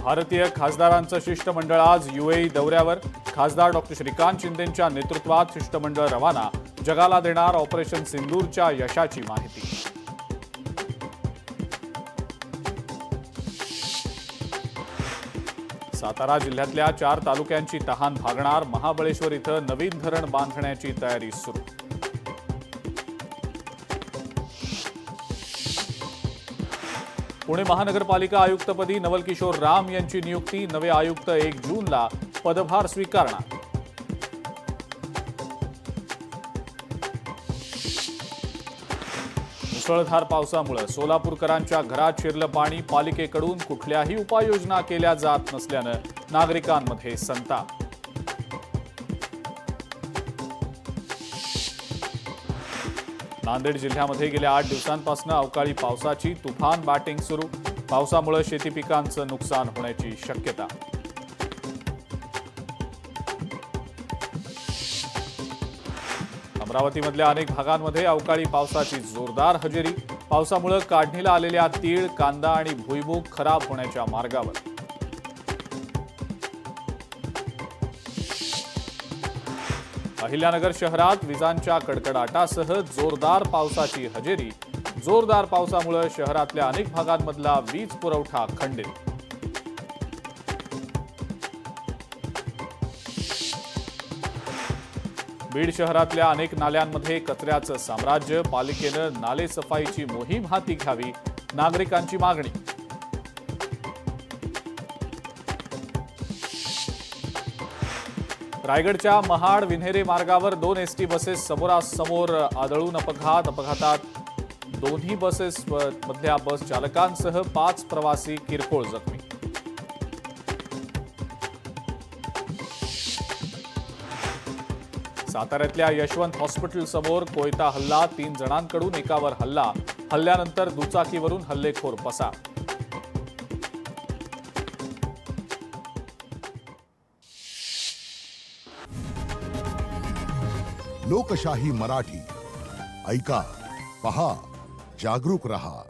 भारतीय खासदारांचं शिष्टमंडळ आज UAE दौऱ्यावर. खासदार डॉक्टर श्रीकांत शिंदेंच्या नेतृत्वात शिष्टमंडळ रवाना. जगाला देणार ऑपरेशन सिंदूरच्या यशाची माहिती. सातारा जिल्ह्यातल्या 4 तालुक्यांची तहान भागणार. महाबळेश्वर इथं नवीन धरण बांधण्याची तयारी सुरू. पुणे महानगरपालिका आयुक्तपदी नवल किशोर राम यांची नियुक्ती. नवे आयुक्त 1 जूनला पदभार स्वीकारणार. मुसळधार पावसामुळे सोलापूरकरांच्या घरात शिरलं पाणी. पालिकेकडून कुठल्याही उपाययोजना केल्या जात नसल्यानं नागरिकांमध्ये संताप. नांदेड जिल्ह्यामध्ये गेल्या 8 दिवसांपासून अवकाळी पावसाची तुफान बॅटिंग सुरू. पावसामुळे शेती पिकांचं नुकसान होण्याची शक्यता. अमरावतीमधल्या अनेक भागांमध्ये अवकाळी पावसाची जोरदार हजेरी. पावसामुळे काढणीला आलेल्या तीळ, कांदा आणि भुईमूग खराब होण्याच्या मार्गावर. अहिल्यानगर शहरात विजांच्या कडकडाटासह जोरदार पावसाची हजेरी. जोरदार पावसामुळे शहरातल्या अनेक भागांमधला वीज पुरवठा खंडित. बीड शहरातल्या अनेक नाल्यांमध्ये कचऱ्याचं साम्राज्य. पालिकेनं नाले सफाईची मोहीम हाती घ्यावी, नागरिकांची मागणी. रायगडच्या महाड विन्हेरे मार्गावर 2 एसटी बसेस समोरासमोर आदळून अपघात. अपघातात दोन्ही बसेस मधल्या बस चालकांसह 5 प्रवासी किरकोळ जखमी. साताऱ्यातल्या यशवंत हॉस्पिटल समोर कोयता हल्ला. 3 जणांकडून एकावर हल्ला. हल्ल्यानंतर दुचाकीवरून हल्लेखोर पसार. लोकशाही मराठी ऐका, पहा, जागरूक रहा.